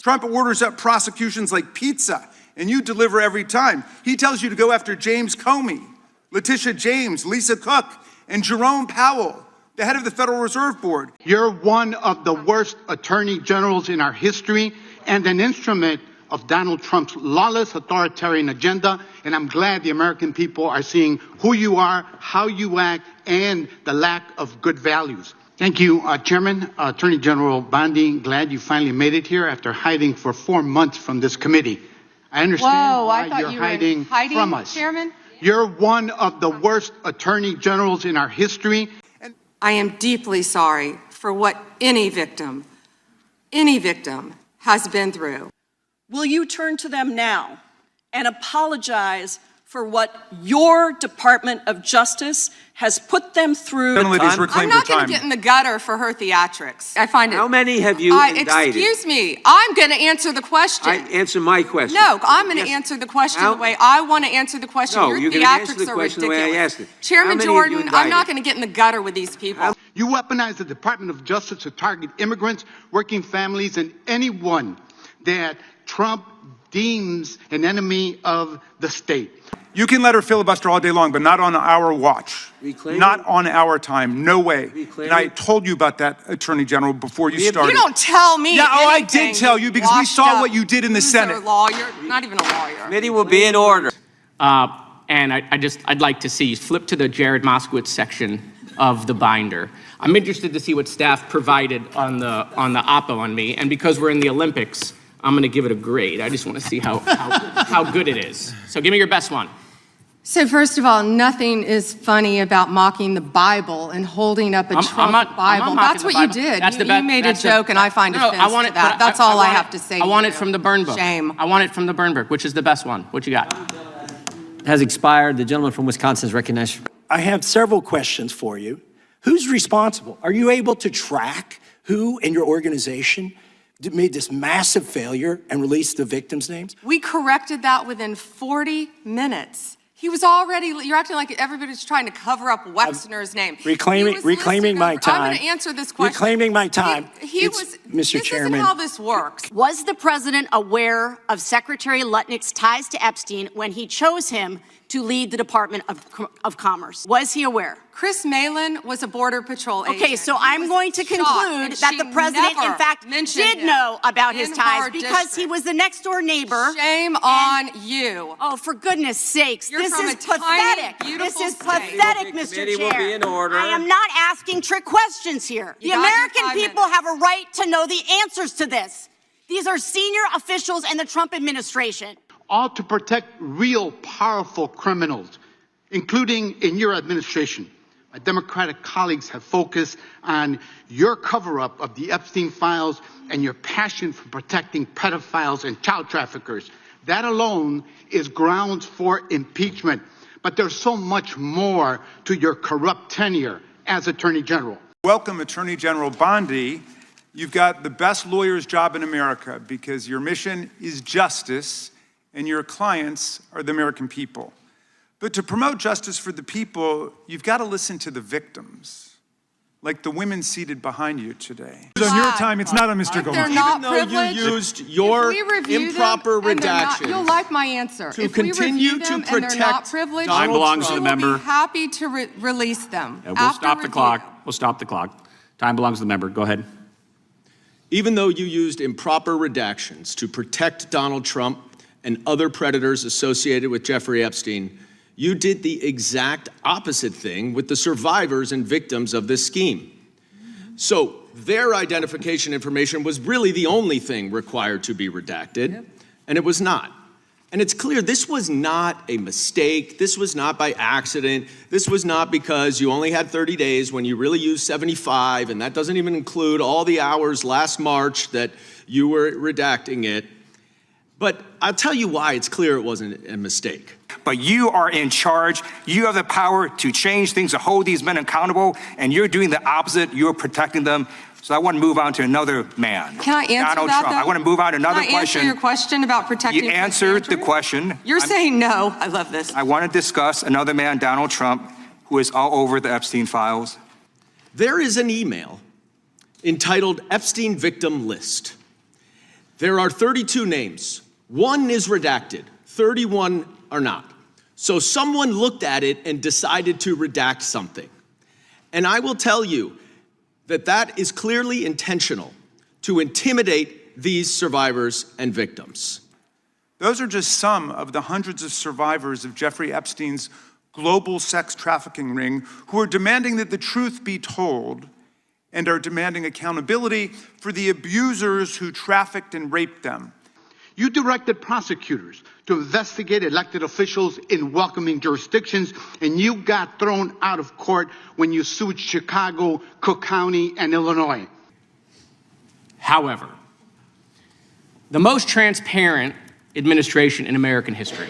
Trump orders up prosecutions like pizza, and you deliver every time. He tells you to go after James Comey, Letitia James, Lisa Cook, and Jerome Powell, the head of the Federal Reserve Board. You're one of the worst attorney generals in our history and an instrument of Donald Trump's lawless authoritarian agenda, and I'm glad the American people are seeing who you are, how you act, and the lack of good values. Thank you, Chairman. Attorney General Bondi, glad you finally made it here after hiding for 4 months from this committee. I understand why you're hiding from us. Chairman? You're one of the worst attorney generals in our history. I am deeply sorry for what any victim has been through. Will you turn to them now and apologize for what your Department of Justice has put them through? I'm not going to get in the gutter for her theatrics. I find it. How many have you indicted? Excuse me. I'm going to answer the question. Answer my question. No, I'm going to answer the question the way I want to answer the question. No, Your you're going to answer theatrics the are question the way I asked it. Chairman Jordan, I'm not going to get in the gutter with these people. You weaponize the Department of Justice to target immigrants, working families, and anyone that Trump deems an enemy of the state. You can let her filibuster all day long, but not on our watch. Not on our time. No way. And I told you about that, Attorney General, before you started. You don't tell me Yeah, anything. I did tell you because we saw what you did in the Senate. Lawyer, not even a lawyer. Committee will be in order. And I'd like to see, flip to the Jared Moskowitz section of the binder. I'm interested to see what staff provided on the oppo on me, and because we're in the Olympics, I'm going to give it a grade. I just want to see how good it is. So give me your best one. So first of all, nothing is funny about mocking the Bible and holding up a Trump Bible. That's what you did. You made a joke, and I find offense to that. That's all I have to say. I want it from the burn book. Shame. I want it from the burn book, which is the best one. What you got? Has expired. The gentleman from Wisconsin is recognized. I have several questions for you. Who's responsible? Are you able to track who in your organization made this massive failure and released the victims' names? We corrected that within 40 minutes. He was already, you're acting like everybody's trying to cover up Wexner's name. Reclaiming my time. I'm going to answer this question. Reclaiming my time. Mr. Chairman. This isn't how this works. Was the president aware of Secretary Lutnick's ties to Epstein when he chose him to lead the Department of Commerce? Was he aware? Chris Malin was a Border Patrol agent. Okay, so I'm going to conclude that the president, in fact, did know about his ties because he was the next door neighbor. Shame on you. Oh, for goodness sakes. You're this from is a tiny, pathetic. beautiful This is state. pathetic, Mr. Committee Chair. will be in order. I am not asking trick questions here. The American people have a right to know the answers to this. These are senior officials in the Trump administration. All to protect real powerful criminals, including in your administration. My Democratic colleagues have focused on your cover-up of the Epstein files and your passion for protecting pedophiles and child traffickers. That alone is grounds for impeachment. But there's so much more to your corrupt tenure as Attorney General. Welcome, Attorney General Bondi. You've got the best lawyer's job in America because your mission is justice and your clients are the American people. But to promote justice for the people, you've got to listen to the victims, like the women seated behind you today. It's on your time, it's not on Mr. Goldman. Even though you used your improper redactions, you'll like my answer. To continue to protect Donald Time belongs to the member. We'll be happy to release them. We'll stop the clock. We'll stop the clock. Time belongs to the member. Go ahead. Even though you used improper redactions to protect Donald Trump and other predators associated with Jeffrey Epstein, you did the exact opposite thing with the survivors and victims of this scheme. So their identification information was really the only thing required to be redacted, and it was not. And it's clear this was not a mistake. This was not by accident. This was not because you only had 30 days when you really used 75, and that doesn't even include all the hours last March that you were redacting it. But I'll tell you why it's clear it wasn't a mistake. But you are in charge. You have the power to change things, to hold these men accountable, and you're doing the opposite. You're protecting them. So I want to move on to another man. Can I answer Donald that, Trump. though? I want to move on to another question. Can I answer your question about protecting? You answered the question. You're saying no. I love this. I want to discuss another man, Donald Trump, who is all over the Epstein files. There is an email entitled Epstein Victim List. There are 32 names. 1 is redacted, 31 are not. So someone looked at it and decided to redact something. And I will tell you that that is clearly intentional to intimidate these survivors and victims. Those are just some of the hundreds of survivors of Jeffrey Epstein's global sex trafficking ring who are demanding that the truth be told and are demanding accountability for the abusers who trafficked and raped them. You directed prosecutors to investigate elected officials in welcoming jurisdictions, and you got thrown out of court when you sued Chicago, Cook County, and Illinois. However, the most transparent administration in American history.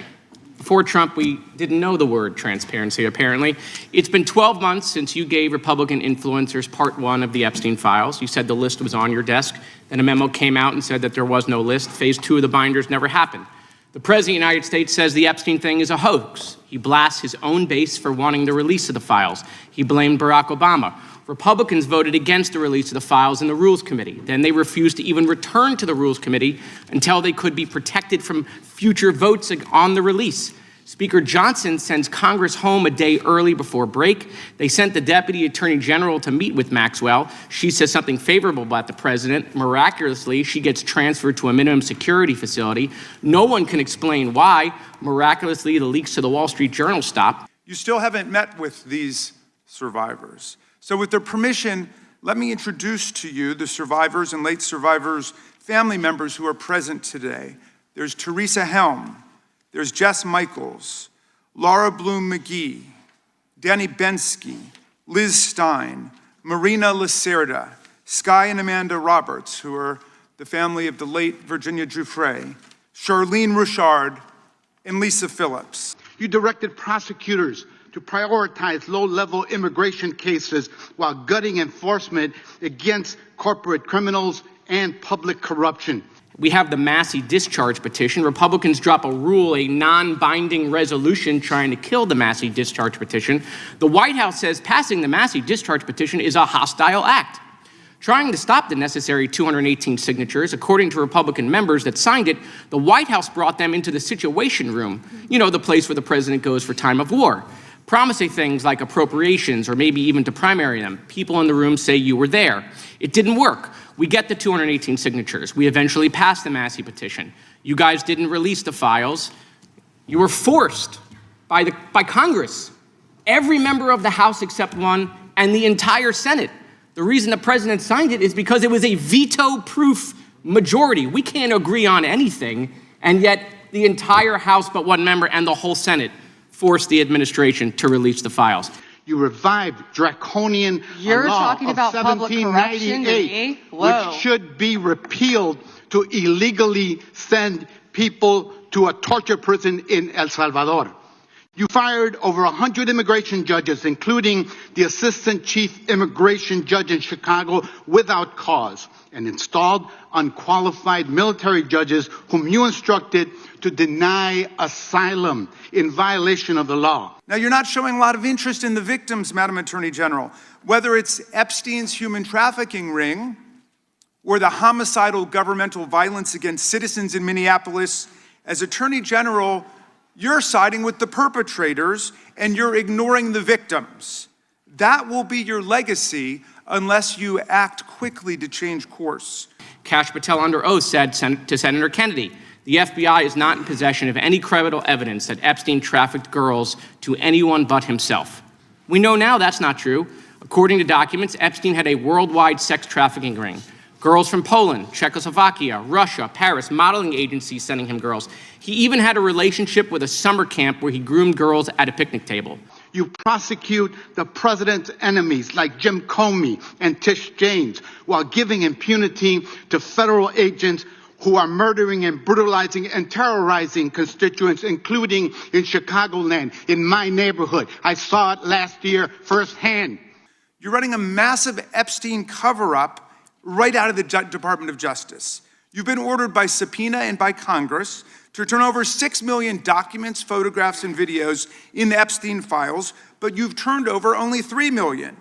Before Trump, we didn't know the word transparency, apparently. It's been 12 months since you gave Republican influencers part 1 of the Epstein files. You said the list was on your desk. Then a memo came out and said that there was no list. Phase 2 of the binders never happened. The President of the United States says the Epstein thing is a hoax. He blasts his own base for wanting the release of the files. He blamed Barack Obama. Republicans voted against the release of the files in the Rules Committee. Then they refused to even return to the Rules Committee until they could be protected from future votes on the release. Speaker Johnson sends Congress home a day early before break. They sent the Deputy Attorney General to meet with Maxwell. She says something favorable about the president. Miraculously, she gets transferred to a minimum security facility. No one can explain why. Miraculously, the leaks to the Wall Street Journal stop. You still haven't met with these survivors. So with their permission, let me introduce to you the survivors and late survivors' family members who are present today. There's Teresa Helm. There's Jess Michaels, Laura Bloom McGee, Danny Bensky, Liz Stein, Marina Lacerda, Sky and Amanda Roberts, who are the family of the late Virginia Giuffre, Charlene Ruchard, and Lisa Phillips. You directed prosecutors to prioritize low-level immigration cases while gutting enforcement against corporate criminals and public corruption. We have the Massey discharge petition. Republicans drop a rule, a non-binding resolution trying to kill the Massey discharge petition. The White House says passing the Massey discharge petition is a hostile act. Trying to stop the necessary 218 signatures, according to Republican members that signed it, the White House brought them into the Situation Room, you know, the place where the president goes for time of war, promising things like appropriations or maybe even to primary them. People in the room say you were there. It didn't work. We get the 218 signatures. We eventually passed the Massey petition. You guys didn't release the files. You were forced by Congress, every member of the House except one, and the entire Senate. The reason the president signed it is because it was a veto-proof majority. We can't agree on anything, and yet the entire House but one member and the whole Senate forced the administration to release the files. You revived draconian You're law talking of about public corruption to 1798, me? Whoa. which should be repealed to illegally send people to a torture prison in El Salvador. You fired over 100 immigration judges, including the assistant chief immigration judge in Chicago, without cause, and installed unqualified military judges whom you instructed to deny asylum in violation of the law. Now, you're not showing a lot of interest in the victims, Madam Attorney General, whether it's Epstein's human trafficking ring or the homicidal governmental violence against citizens in Minneapolis. As Attorney General, you're siding with the perpetrators and you're ignoring the victims. That will be your legacy unless you act quickly to change course. Kash Patel under oath said to Senator Kennedy, the FBI is not in possession of any credible evidence that Epstein trafficked girls to anyone but himself. We know now that's not true. According to documents, Epstein had a worldwide sex trafficking ring. Girls from Poland, Czechoslovakia, Russia, Paris, modeling agencies sending him girls. He even had a relationship with a summer camp where he groomed girls at a picnic table. You prosecute the president's enemies like Jim Comey and Tish James while giving impunity to federal agents who are murdering and brutalizing and terrorizing constituents, including in Chicagoland, in my neighborhood. I saw it last year firsthand. You're running a massive Epstein cover-up right out of the Department of Justice. You've been ordered by subpoena and by Congress to turn over 6 million documents, photographs, and videos in the Epstein files, but you've turned over only 3 million.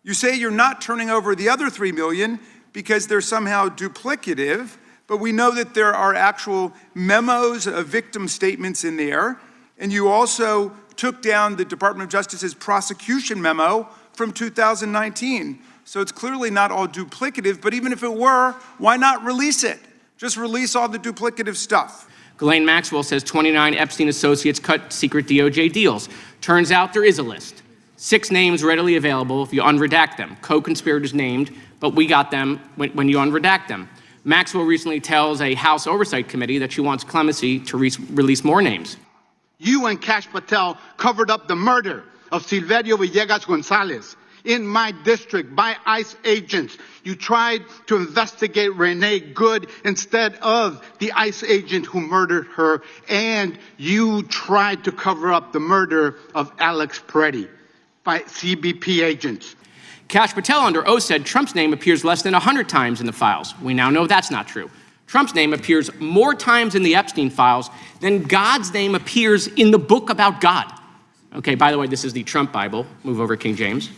You say you're not turning over the other 3 million because they're somehow duplicative, but we know that there are actual memos of victim statements in there. And you also took down the Department of Justice's prosecution memo from 2019. So it's clearly not all duplicative, but even if it were, why not release it? Just release all the duplicative stuff. Ghislaine Maxwell says 29 Epstein associates cut secret DOJ deals. Turns out there is a list. 6 names readily available if you unredact them. Co-conspirators named, but we got them when you unredact them. Maxwell recently tells a House Oversight Committee that she wants clemency to release more names. You and Kash Patel covered up the murder of Silverio Villegas Gonzalez in my district by ICE agents. You tried to investigate Renee Good instead of the ICE agent who murdered her, and you tried to cover up the murder of Alex Preddy by CBP agents. Kash Patel under oath said Trump's name appears less than 100 times in the files. We now know that's not true. Trump's name appears more times in the Epstein files than God's name appears in the book about God. Okay, by the way, this is the Trump Bible. Move over, King James.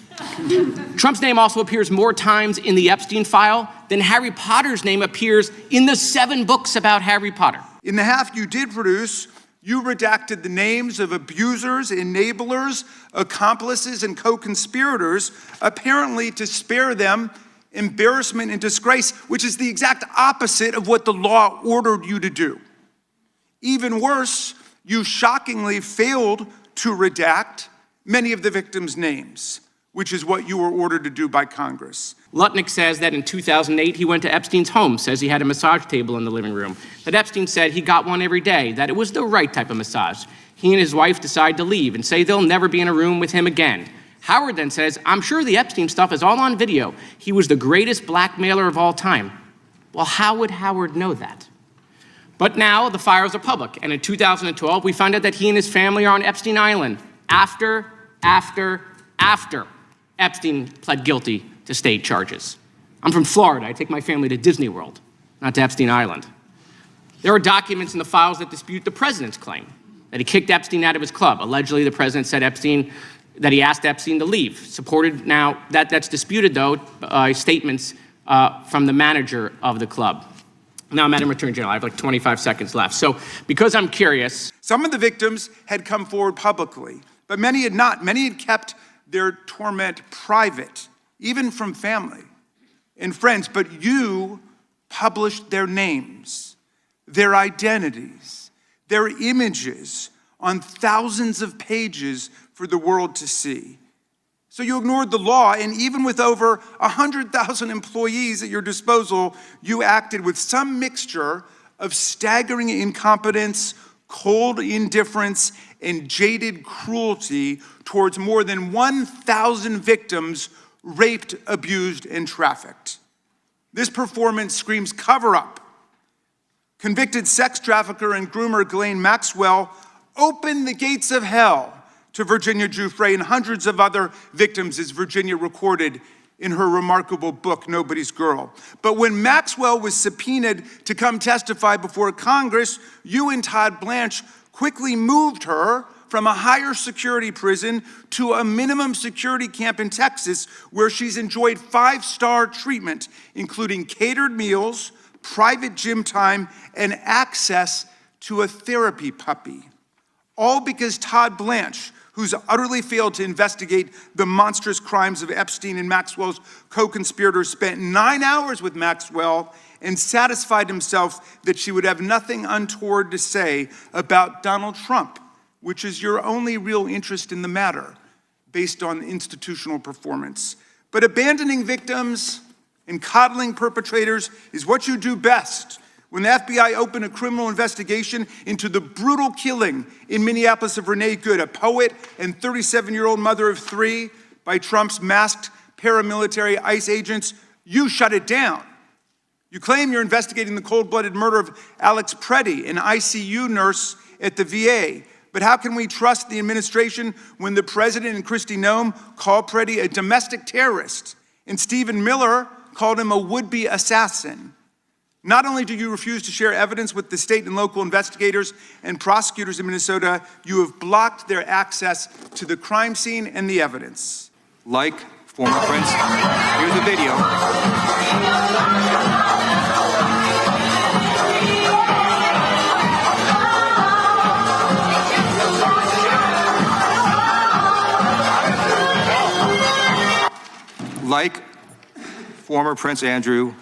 Trump's name also appears more times in the Epstein file than Harry Potter's name appears in the 7 books about Harry Potter. In the half you did produce, you redacted the names of abusers, enablers, accomplices, and co-conspirators, apparently to spare them embarrassment and disgrace, which is the exact opposite of what the law ordered you to do. Even worse, you shockingly failed to redact many of the victims' names, which is what you were ordered to do by Congress. Lutnick says that in 2008, he went to Epstein's home, says he had a massage table in the living room, that Epstein said he got one every day, that it was the right type of massage. He and his wife decide to leave and say they'll never be in a room with him again. Howard then says, I'm sure the Epstein stuff is all on video. He was the greatest blackmailer of all time. Well, how would Howard know that? But now the files are public, and in 2012, we found out that he and his family are on Epstein Island after Epstein pled guilty to state charges. I'm from Florida. I take my family to Disney World, not to Epstein Island. There are documents in the files that dispute the president's claim that he kicked Epstein out of his club. Allegedly, the president said that he asked Epstein to leave. Supported now, that's disputed though, statements from the manager of the club. Now, Madam Attorney General, I have like 25 seconds left. So because I'm curious. Some of the victims had come forward publicly, but many had not. Many had kept their torment private, even from family and friends. But you published their names, their identities, their images on thousands of pages for the world to see. So you ignored the law, and even with over 100,000 employees at your disposal, you acted with some mixture of staggering incompetence, cold indifference, and jaded cruelty towards more than 1,000 victims raped, abused, and trafficked. This performance screams cover-up. Convicted sex trafficker and groomer Ghislaine Maxwell opened the gates of hell to Virginia Giuffre and hundreds of other victims, as Virginia recorded in her remarkable book, Nobody's Girl. But when Maxwell was subpoenaed to come testify before Congress, you and Todd Blanche quickly moved her from a higher security prison to a minimum security camp in Texas, where she's enjoyed 5-star treatment, including catered meals, private gym time, and access to a therapy puppy. All because Todd Blanche, who's utterly failed to investigate the monstrous crimes of Epstein and Maxwell's co-conspirators, spent 9 hours with Maxwell and satisfied himself that she would have nothing untoward to say about Donald Trump, which is your only real interest in the matter, based on institutional performance. But abandoning victims and coddling perpetrators is what you do best. When the FBI opened a criminal investigation into the brutal killing in Minneapolis of Renee Good, a poet and 37-year-old mother of 3, by Trump's masked paramilitary ICE agents, you shut it down. You claim you're investigating the cold-blooded murder of Alex Preddy, an ICU nurse at the VA. But how can we trust the administration when the president and Kristi Noem call Preddy a domestic terrorist and Stephen Miller called him a would-be assassin? Not only do you refuse to share evidence with the state and local investigators and prosecutors in Minnesota, you have blocked their access to the crime scene and the evidence. Like former Prince, here's a video. like former Prince Andrew,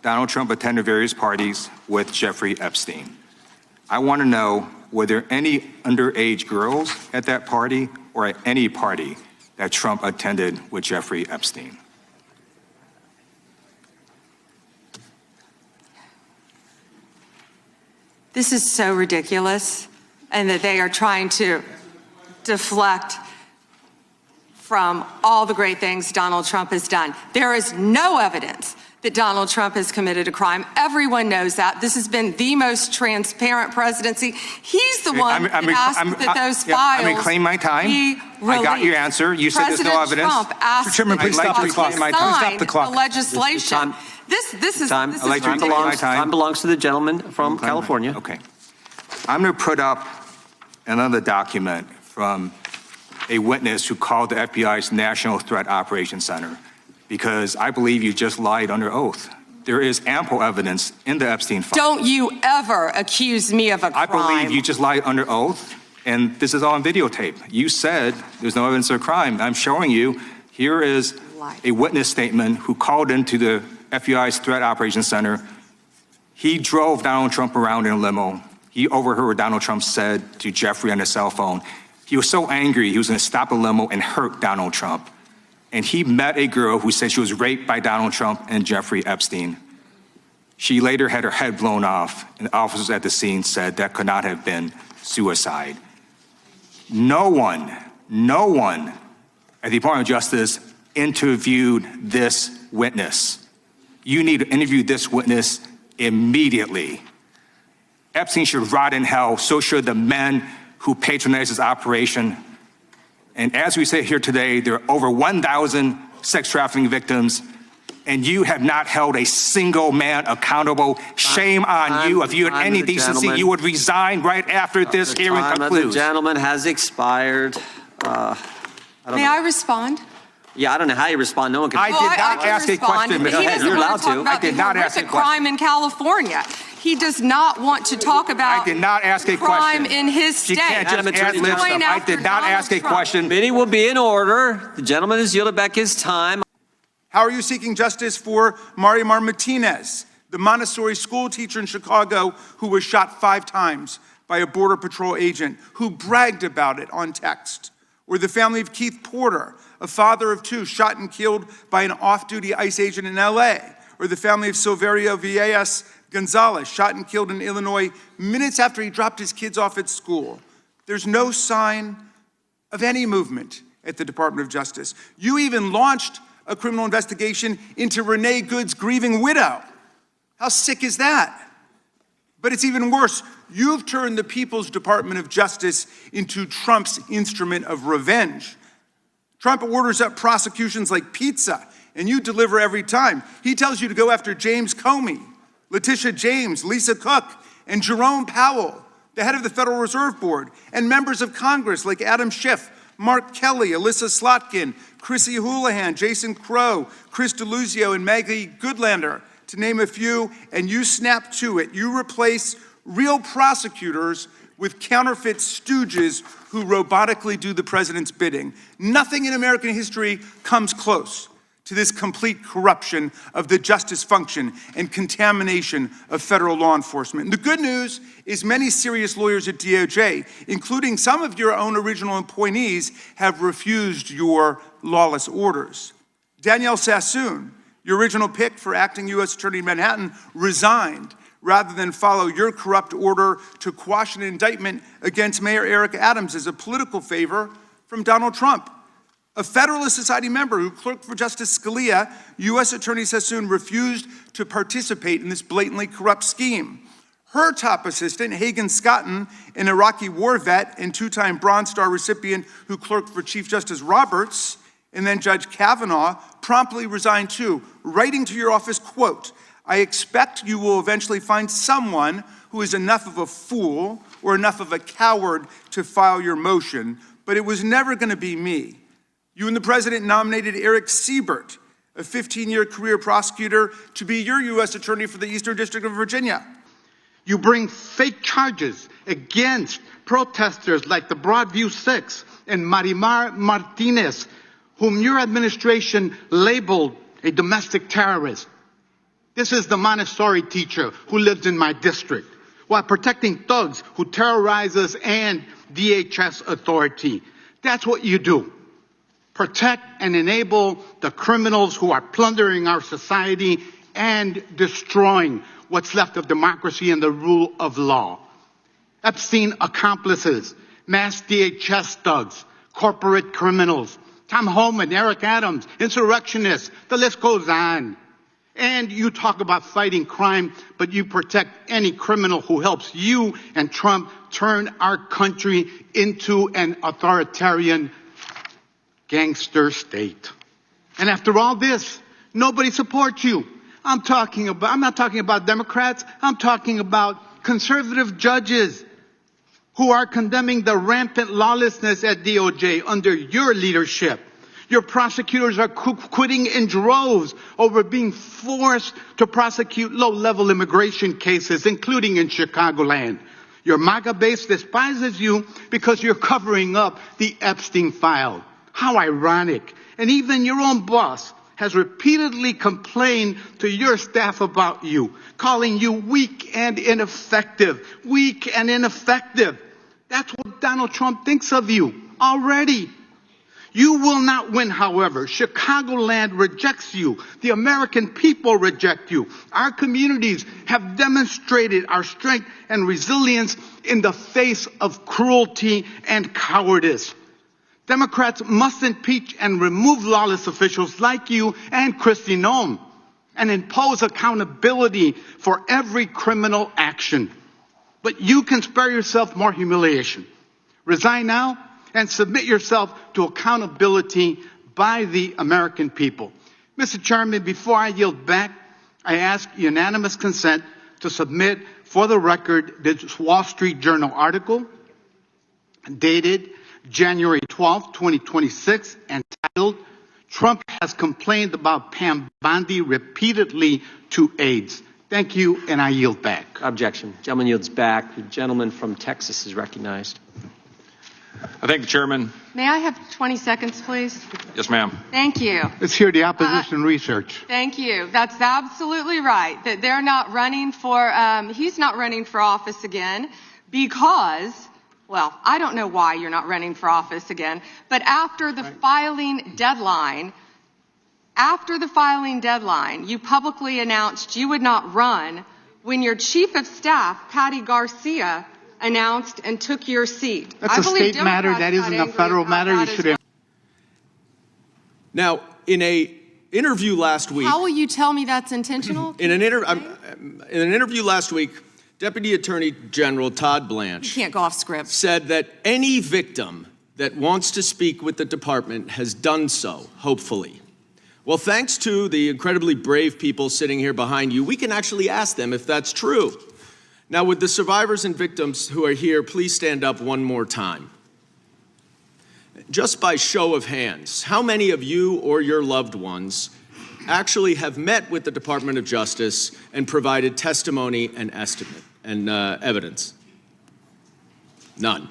Donald Trump attended various parties with Jeffrey Epstein. I want to know, were there any underage girls at that party or at any party that Trump attended with Jeffrey Epstein? This is so ridiculous, and that they are trying to deflect from all the great things Donald Trump has done. There is no evidence that Donald Trump has committed a crime. Everyone knows that. This has been the most transparent presidency. He's the one that asked that those files I'm reclaiming my time. be released. I got your answer. You said there's no evidence. Trump asked Mr. Chairman, please stop the clock. Stop the clock. the legislation. This is ridiculous. Time belongs to the gentleman from California. Okay. I'm going to put up another document from a witness who called the FBI's National Threat Operations Center, because I believe you just lied under oath. There is ample evidence in the Epstein file. Don't you ever accuse me of a crime. I believe you just lied under oath, and this is all on videotape. You said there's no evidence of a crime. I'm showing you, here is a witness statement who called into the FBI's Threat Operations Center. He drove Donald Trump around in a limo. He overheard what Donald Trump said to Jeffrey on his cell phone. He was so angry, he was going to stop the limo and hurt Donald Trump. And he met a girl who said she was raped by Donald Trump and Jeffrey Epstein. She later had her head blown off, and officers at the scene said that could not have been suicide. No one at the Department of Justice interviewed this witness. You need to interview this witness immediately. Epstein should rot in hell, so should the men who patronized his operation. And as we sit here today, there are over 1,000 sex trafficking victims, and you have not held a single man accountable. Shame on you. If you had any decency, you would resign right after this hearing concludes. The gentleman has expired. May I respond? Yeah, I don't know how you respond. No one can. I did not ask a question, Ms. You're allowed to. I did not ask a question. Crime in California. He does not want to talk about I did not ask a crime question. in his state. She can't just add lip stuff. I did not ask a question. Meeting will be in order. The gentleman has yielded back his time. How are you seeking justice for Marimar Martinez, the Montessori school teacher in Chicago who was shot 5 times by a Border Patrol agent who bragged about it on text? Or the family of Keith Porter, a father of 2 shot and killed by an off-duty ICE agent in LA? Or the family of Silverio Villegas Gonzalez, shot and killed in Illinois minutes after he dropped his kids off at school? There's no sign of any movement at the Department of Justice. You even launched a criminal investigation into Renee Good's grieving widow. How sick is that? But it's even worse. You've turned the People's Department of Justice into Trump's instrument of revenge. Trump orders up prosecutions like pizza, and you deliver every time. He tells you to go after James Comey, Letitia James, Lisa Cook, and Jerome Powell, the head of the Federal Reserve Board, and members of Congress like Adam Schiff, Mark Kelly, Alyssa Slotkin, Chrissy Houlihan, Jason Crow, Chris DeLuzio, and Maggie Goodlander, to name a few, and you snap to it. You replace real prosecutors with counterfeit stooges who robotically do the president's bidding. Nothing in American history comes close to this complete corruption of the justice function and contamination of federal law enforcement. And the good news is many serious lawyers at DOJ, including some of your own original appointees, have refused your lawless orders. Danielle Sassoon, your original pick for acting U.S. Attorney in Manhattan, resigned rather than follow your corrupt order to quash an indictment against Mayor Eric Adams as a political favor from Donald Trump. A Federalist Society member who clerked for Justice Scalia, U.S. Attorney Sassoon refused to participate in this blatantly corrupt scheme. Her top assistant, Hagan Scotton, an Iraqi war vet and 2-time Bronze Star recipient who clerked for Chief Justice Roberts, and then Judge Kavanaugh, promptly resigned too, writing to your office, quote, "I expect you will eventually find someone who is enough of a fool or enough of a coward to file your motion, but it was never going to be me." You and the president nominated Eric Siebert, a 15-year career prosecutor, to be your U.S. attorney for the Eastern District of Virginia. You bring fake charges against protesters like the Broadview Six and Marimar Martinez, whom your administration labeled a domestic terrorist. This is the Montessori teacher who lives in my district, while protecting thugs who terrorize us and DHS authority. That's what you do. Protect and enable the criminals who are plundering our society and destroying what's left of democracy and the rule of law. Epstein accomplices, mass DHS thugs, corporate criminals, Tom Homan, Eric Adams, insurrectionists, the list goes on. And you talk about fighting crime, but you protect any criminal who helps you and Trump turn our country into an authoritarian gangster state. And after all this, nobody supports you. I'm not talking about Democrats. I'm talking about conservative judges who are condemning the rampant lawlessness at DOJ under your leadership. Your prosecutors are quitting in droves over being forced to prosecute low-level immigration cases, including in Chicagoland. Your MAGA base despises you because you're covering up the Epstein file. How ironic. And even your own boss has repeatedly complained to your staff about you, calling you weak and ineffective. Weak and ineffective. That's what Donald Trump thinks of you already. You will not win, however. Chicagoland rejects you. The American people reject you. Our communities have demonstrated our strength and resilience in the face of cruelty and cowardice. Democrats must impeach and remove lawless officials like you and Kristi Noem and impose accountability for every criminal action. But you can spare yourself more humiliation. Resign now and submit yourself to accountability by the American people. Mr. Chairman, before I yield back, I ask unanimous consent to submit for the record this Wall Street Journal article dated January 12, 2026, entitled, "Trump has complained about Pam Bondi repeatedly to aides." Thank you, and I yield back. Objection. Gentleman yields back. The gentleman from Texas is recognized. I thank the chairman. May I have 20 seconds, please? Yes, ma'am. Thank you. Let's hear the opposition research. Thank you. That's absolutely right, that they're not running for, he's not running for office again because, well, I don't know why you're not running for office again, but after the filing deadline, you publicly announced you would not run when your chief of staff, Patty Garcia, announced and took your seat. That's a state matter. That isn't a federal matter. You should. Now, in an interview last week. How will you tell me that's intentional? In an interview last week, Deputy Attorney General Todd Blanche. You can't go off script. Said that any victim that wants to speak with the department has done so, hopefully. Well, thanks to the incredibly brave people sitting here behind you, we can actually ask them if that's true. Now, would the survivors and victims who are here please stand up one more time? Just by show of hands, how many of you or your loved ones actually have met with the Department of Justice and provided testimony and evidence? None.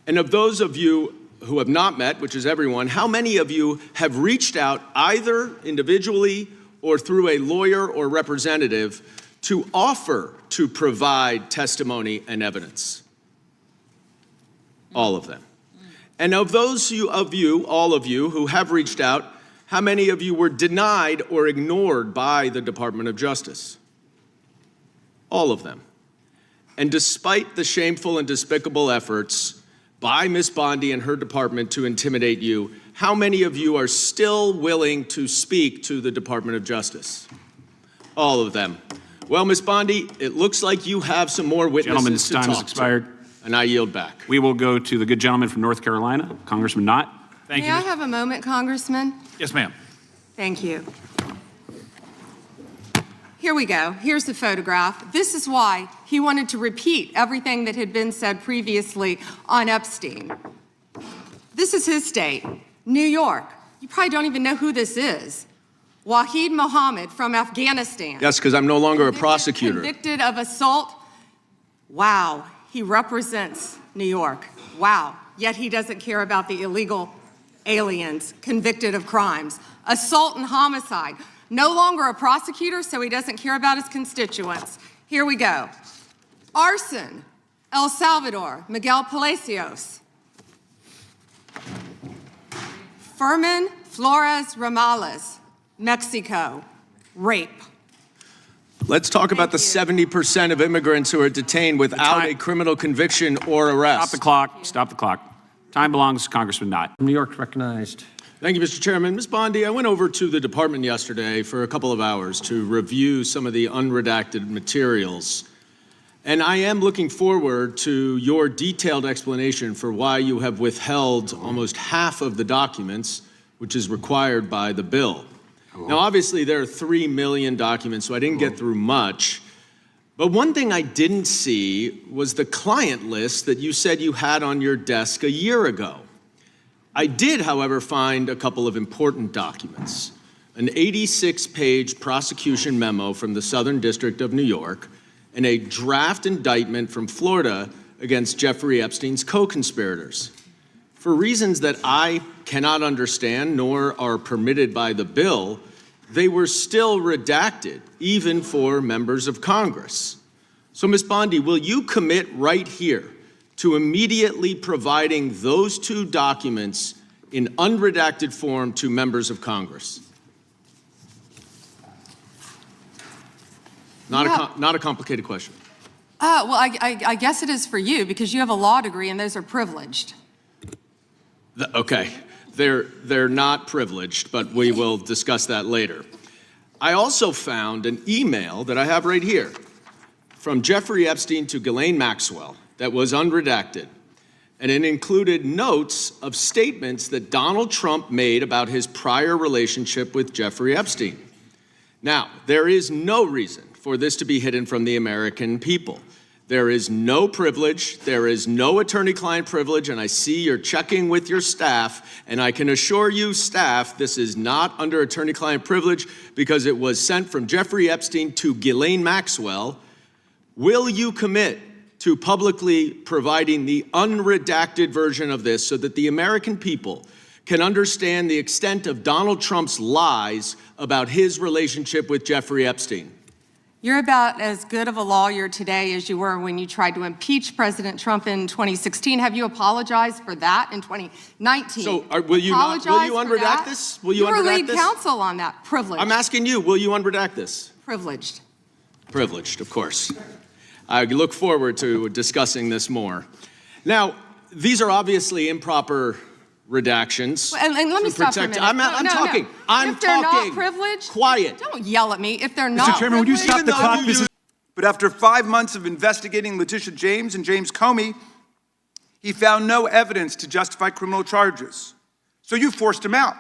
And of those of you who have not met, which is everyone, how many of you have reached out either individually or through a lawyer or representative to offer to provide testimony and evidence? All of them. And of those of you, all of you, who have reached out, how many of you were denied or ignored by the Department of Justice? All of them. And despite the shameful and despicable efforts by Ms. Bondi and her department to intimidate you, how many of you are still willing to speak to the Department of Justice? All of them. Well, Ms. Bondi, it looks like you have some more witnesses to talk to. Gentleman's time has expired. And I yield back. We will go to the good gentleman from North Carolina, Congressman Knott. Thank you. May I have a moment, Congressman? Yes, ma'am. Thank you. Here we go. Here's the photograph. This is why he wanted to repeat everything that had been said previously on Epstein. This is his state, New York. You probably don't even know who this is. Wahid Mohammed from Afghanistan. Yes, because I'm no longer a prosecutor. Convicted of assault. Wow, he represents New York. Wow, yet he doesn't care about the illegal aliens convicted of crimes. Assault and homicide. No longer a prosecutor, so he doesn't care about his constituents. Here we go. Arson, El Salvador, Miguel Palacios. Fermin Flores Ramales, Mexico, rape. Let's talk about the 70% of immigrants who are detained without a criminal conviction or arrest. Stop the clock. Stop the clock. Time belongs to Congressman Knott. New York recognized. Thank you, Mr. Chairman. Ms. Bondi, I went over to the department yesterday for a couple of hours to review some of the unredacted materials. And I am looking forward to your detailed explanation for why you have withheld almost half of the documents, which is required by the bill. Now, obviously, there are 3 million documents, so I didn't get through much. But one thing I didn't see was the client list that you said you had on your desk a year ago. I did, however, find a couple of important documents. An 86-page prosecution memo from the Southern District of New York and a draft indictment from Florida against Jeffrey Epstein's co-conspirators. For reasons that I cannot understand nor are permitted by the bill, they were still redacted, even for members of Congress. So, Ms. Bondi, will you commit right here to immediately providing those 2 documents in unredacted form to members of Congress? Not a complicated question. Well, I guess it is for you because you have a law degree and those are privileged. Okay, they're not privileged, but we will discuss that later. I also found an email that I have right here from Jeffrey Epstein to Ghislaine Maxwell that was unredacted, and it included notes of statements that Donald Trump made about his prior relationship with Jeffrey Epstein. Now, there is no reason for this to be hidden from the American people. There is no privilege, there is no attorney-client privilege, and I see you're checking with your staff, and I can assure you, staff, this is not under attorney-client privilege because it was sent from Jeffrey Epstein to Ghislaine Maxwell. Will you commit to publicly providing the unredacted version of this so that the American people can understand the extent of Donald Trump's lies about his relationship with Jeffrey Epstein? You're about as good of a lawyer today as you were when you tried to impeach President Trump in 2016. Have you apologized for that in 2019? So will you unredact this? Will you were unredact lead this? counsel on that. Privileged. I'm asking you, will you unredact this? Privileged. Privileged, of course. I look forward to discussing this more. Now, these are obviously improper redactions. And let me stop for a minute. I'm talking. I'm if they're talking. not privileged, quiet. Don't yell at me. If they're not Chairman, would you privileged, stop the clock? But after 5 months of investigating Letitia James and James Comey, he found no evidence to justify criminal charges. So you forced him out.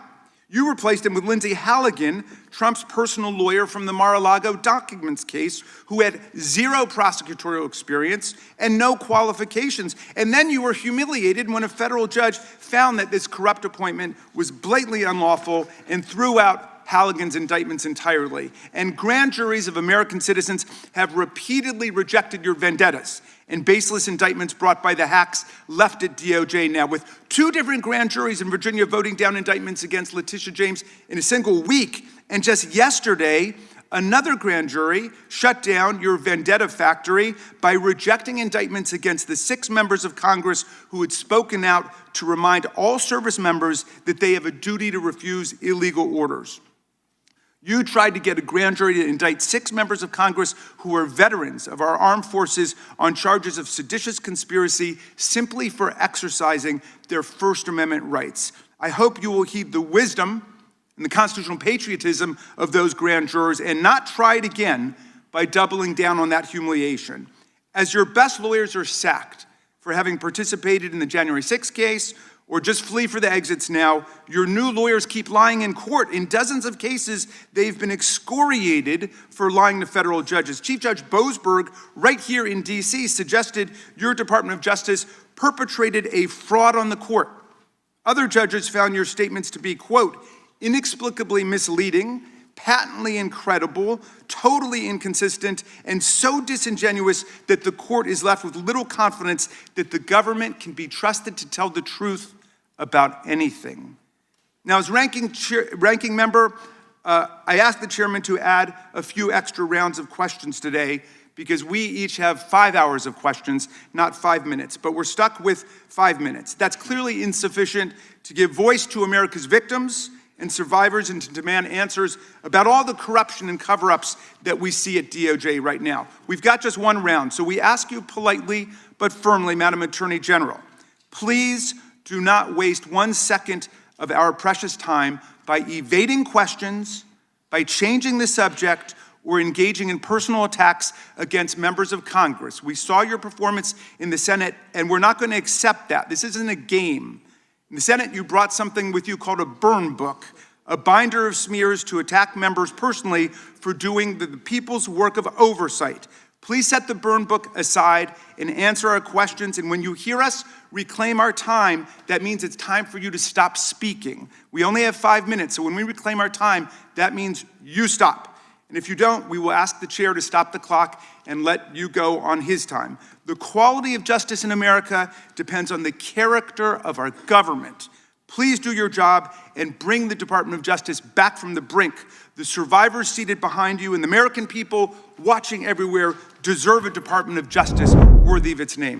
You replaced him with Lindsay Halligan, Trump's personal lawyer from the Mar-a-Lago documents case, who had 0 prosecutorial experience and no qualifications. And then you were humiliated when a federal judge found that this corrupt appointment was blatantly unlawful and threw out Halligan's indictments entirely. And grand juries of American citizens have repeatedly rejected your vendettas and baseless indictments brought by the hacks left at DOJ now, with 2 different grand juries in Virginia voting down indictments against Letitia James in a single week. And just yesterday, another grand jury shut down your vendetta factory by rejecting indictments against the 6 members of Congress who had spoken out to remind all service members that they have a duty to refuse illegal orders. You tried to get a grand jury to indict 6 members of Congress who are veterans of our armed forces on charges of seditious conspiracy simply for exercising their First Amendment rights. I hope you will heed the wisdom and the constitutional patriotism of those grand jurors and not try it again by doubling down on that humiliation. As your best lawyers are sacked for having participated in the January 6th case or just flee for the exits now, your new lawyers keep lying in court. In dozens of cases, they've been excoriated for lying to federal judges. Chief Judge Boasberg, right here in D.C., suggested your Department of Justice perpetrated a fraud on the court. Other judges found your statements to be, quote, inexplicably misleading, patently incredible, totally inconsistent, and so disingenuous that the court is left with little confidence that the government can be trusted to tell the truth about anything. Now, as ranking member, I asked the chairman to add a few extra rounds of questions today because we each have 5 hours of questions, not 5 minutes, but we're stuck with 5 minutes. That's clearly insufficient to give voice to America's victims and survivors and to demand answers about all the corruption and cover-ups that we see at DOJ right now. We've got just one round, so we ask you politely but firmly, Madam Attorney General, please do not waste 1 second of our precious time by evading questions, by changing the subject, or engaging in personal attacks against members of Congress. We saw your performance in the Senate, and we're not going to accept that. This isn't a game. In the Senate, you brought something with you called a burn book, a binder of smears to attack members personally for doing the people's work of oversight. Please set the burn book aside and answer our questions. And when you hear us reclaim our time, that means it's time for you to stop speaking. We only have 5 minutes, so when we reclaim our time, that means you stop. And if you don't, we will ask the chair to stop the clock and let you go on his time. The quality of justice in America depends on the character of our government. Please do your job and bring the Department of Justice back from the brink. The survivors seated behind you and the American people watching everywhere deserve a Department of Justice worthy of its name.